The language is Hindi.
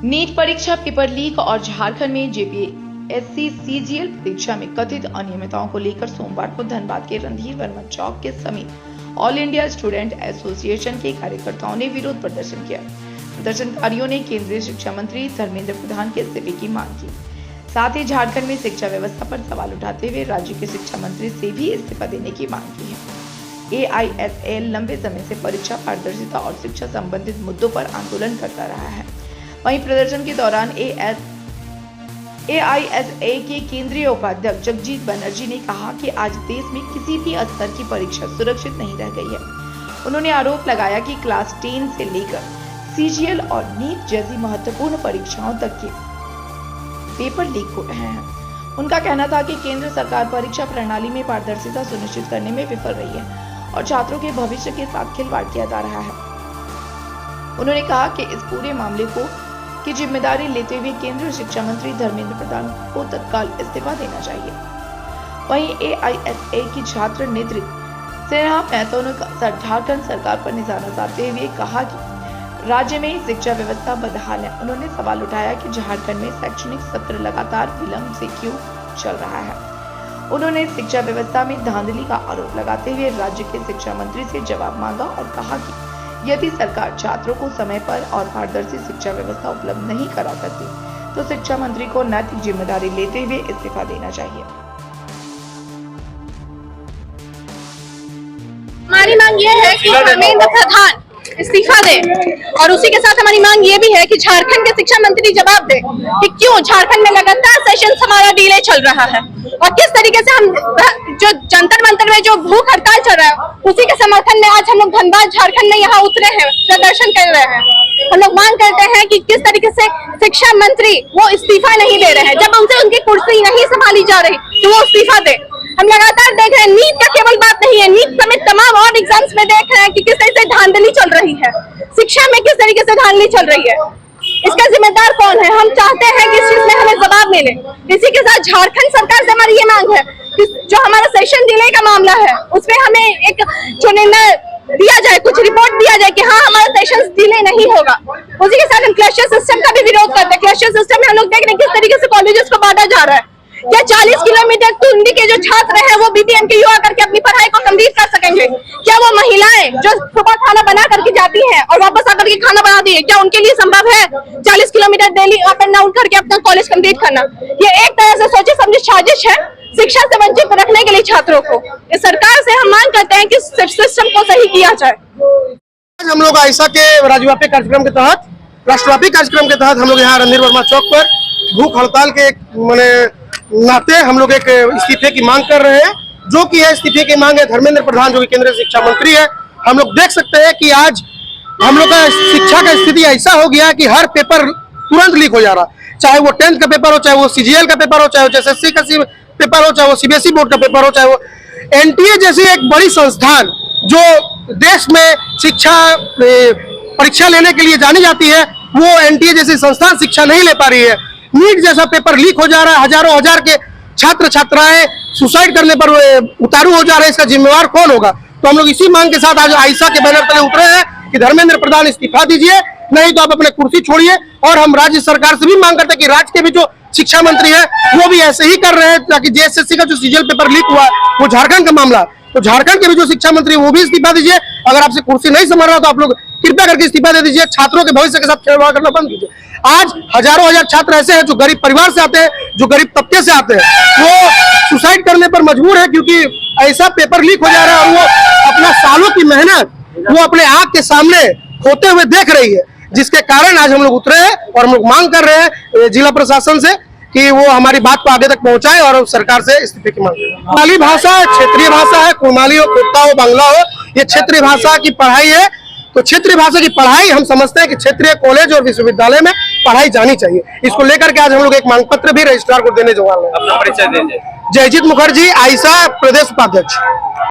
नीट परीक्षा पेपर लीक और झारखंड में जेपीएससी सीजीएल परीक्षा में कथित अनियमितताओं को लेकर सोमवार को धनबाद के रणधीर वर्मा चौक के समीप ऑल इंडिया स्टूडेंट एसोसिएशन के कार्यकर्ताओं ने विरोध प्रदर्शन किया। प्रदर्शनकारियों ने केंद्रीय शिक्षा मंत्री धर्मेंद्र प्रधान के इस्तीफे की मांग की। साथ ही झारखंड में शिक्षा व्यवस्था पर सवाल उठाते हुए राज्य के शिक्षा मंत्री से भी इस्तीफा देने की मांग की है। एआईएसएल लंबे समय से परीक्षा पारदर्शिता और शिक्षा संबंधित मुद्दों पर आंदोलन करता रहा है। वहीं प्रदर्शन के दौरान एआईएसए के केंद्रीय उपाध्यक्ष जगजीत बनर्जी ने कहा कि आज देश में किसी भी स्तर की परीक्षा सुरक्षित नहीं रह गई है। उन्होंने आरोप लगाया कि क्लास 10 से लेकर सीजीएल और नीट जैसी महत्वपूर्ण परीक्षाओं तक के पेपर लीक हो रहे हैं। उनका कहना था कि केंद्र सरकार परीक्षा प्रणाली में पारदर्शिता सुनिश्चित करने में विफल रही है और छात्रों के भविष्य के साथ खिलवाड़ किया जा रहा है। उन्होंने कहा कि इस पूरे मामले की जिम्मेदारी लेते हुए केंद्रीय शिक्षा मंत्री धर्मेंद्र प्रधान को तत्काल इस्तीफा देना चाहिए। वहीं एआईएसए की छात्र नेतृत्व स्नेहा महतो ने झारखंड सरकार पर निशाना साधते हुए कहा कि राज्य में शिक्षा व्यवस्था बदहाल है। उन्होंने सवाल उठाया कि झारखंड में शैक्षणिक सत्र लगातार विलंब से क्यों चल रहा है। उन्होंने शिक्षा व्यवस्था में धांधली का आरोप लगाते हुए राज्य के शिक्षा मंत्री से जवाब मांगा और कहा कि यदि सरकार छात्रों को समय पर और पारदर्शी शिक्षा व्यवस्था उपलब्ध नहीं करा सकती तो शिक्षा मंत्री को नैतिक जिम्मेदारी लेते हुए इस्तीफा देना चाहिए। हमारी मांग ये है कि धर्मेंद्र प्रधान इस्तीफा दे और उसी के साथ हमारी मांग ये भी है कि झारखंड के शिक्षा मंत्री जवाब दे कि क्यों झारखंड में लगातार सेशन हमारा डिले चल रहा है और किस तरीके से हम जो जंतर मंतर में जो भूख हड़ताल चल रहा है उसी के समर्थन में आज हम लोग धनबाद झारखंड में यहाँ उतरे हैं, प्रदर्शन कर रहे हैं। हम लोग मांग करते हैं कि किस तरीके से शिक्षा मंत्री वो इस्तीफा नहीं दे रहे हैं, जब उनसे उनकी कुर्सी नहीं संभाली जा रही तो वो इस्तीफा दे। हम लगातार देख रहे हैं, नीट का केवल बात नहीं है, नीट समेत तमाम और एग्जाम्स में देख रहे हैं कि किस तरह से धांधली चल रही है, शिक्षा में किस तरीके से धांधली चल रही है। इसका जिम्मेदार कौन है? हम चाहते हैं कि इस चीज में हमें जवाब मिले। इसी के साथ झारखंड सरकार से हमारी ये मांग है कि जो हमारा सेशन डिले का मामला है उसमें हमें एक जो निर्णय दिया जाए, कुछ रिपोर्ट दिया जाए कि हाँ हमारा सेशन डिले नहीं होगा। उसी के साथ हम क्लस्टर सिस्टम का भी विरोध करते हैं। क्लस्टर सिस्टम में हम लोग देख रहे हैं किस तरीके से कॉलेजेस को बांटा जा रहा है। क्या 40 किलोमीटर टुंडी के जो छात्र हैं वो बीपीएम के युवा करके अपनी पढ़ाई को कंप्लीट कर सकेंगे? क्या वो महिलाएं जो सुबह खाना बना करके जाती हैं और वापस आकर के खाना बना दी है, क्या उनके लिए संभव है 40 kilometre daily up and down करके अपना कॉलेज कंप्लीट करना? ये एक तरह से सोचे समझे साजिश है शिक्षा से वंचित रखने के लिए छात्रों को। इस सरकार से हम मांग करते हैं कि सिस्टम को सही किया जाए। हम लोग आयशा के राज्यव्यापी कार्यक्रम के तहत, राष्ट्रव्यापी कार्यक्रम के तहत हम लोग यहाँ रणधीर वर्मा चौक पर भूख हड़ताल के नाते हम लोग एक इस्तीफे की मांग कर रहे हैं, जो कि है इस्तीफे की मांग है धर्मेंद्र प्रधान जो कि केंद्रीय शिक्षा मंत्री है। हम लोग देख सकते हैं कि आज हम लोग का शिक्षा का स्थिति ऐसा हो गया है कि हर पेपर तुरंत लीक हो जा रहा है, चाहे वो 10th का पेपर हो, चाहे वो सीजीएल का पेपर हो, चाहे वो एसएससी का पेपर हो, चाहे वो सीबीएसई बोर्ड का पेपर हो, चाहे वो एनटीए जैसी एक बड़ी संस्थान जो देश में शिक्षा परीक्षा लेने के लिए जानी जाती है, वो एनटीए जैसी संस्थान शिक्षा नहीं ले पा रही है। नीट जैसा पेपर लीक हो जा रहा है, हजारों हजार के छात्र छात्राएं सुसाइड करने पर उतारू हो जा रहे हैं। इसका जिम्मेवार कौन होगा? तो हम लोग इसी मांग के साथ आज आयशा के बैनर तले उतरे हैं कि धर्मेंद्र प्रधान इस्तीफा दीजिए, नहीं तो आप अपने कुर्सी छोड़िए। और हम राज्य सरकार से भी मांग करते हैं कि राज्य के भी जो शिक्षा मंत्री है वो भी ऐसे ही कर रहे हैं, ताकि जेएसएससी का जो सीजीएल पेपर लीक हुआ वो झारखंड का मामला है, तो झारखंड के भी जो शिक्षा मंत्री है वो भी इस्तीफा दीजिए। अगर आपसे कुर्सी नहीं संभाल रहा तो आप लोग कृपया करके इस्तीफा दे दीजिए। छात्रों के भविष्य के साथ खिलवाड़ करना बंद कीजिए। आज हजारों हजार छात्र ऐसे हैं जो गरीब परिवार से आते हैं, जो गरीब तबके से आते हैं, वो सुसाइड करने पर मजबूर है क्योंकि ऐसा पेपर लीक हो जा रहा है और वो अपना सालों की मेहनत वो अपने आंख के सामने होते हुए देख रही है, जिसके कारण आज हम लोग उतरे हैं और हम लोग मांग कर रहे हैं जिला प्रशासन से कि वो हमारी बात को आगे तक पहुंचाए और सरकार से इस्तीफे की मांग करें। कुमाली भाषा क्षेत्रीय भाषा है, कुमाली हो, कोटा हो, बांग्ला हो, ये क्षेत्रीय भाषा की पढ़ाई है। तो क्षेत्रीय भाषा की पढ़ाई हम समझते हैं कि क्षेत्रीय कॉलेज और विश्वविद्यालय में पढ़ाई जानी चाहिए। इसको लेकर के आज हम लोग एक मांग पत्र भी रजिस्ट्रार को देने जा रहे हैं। अपना परिचय दीजिए। जयजीत मुखर्जी, आयशा प्रदेश उपाध्यक्ष।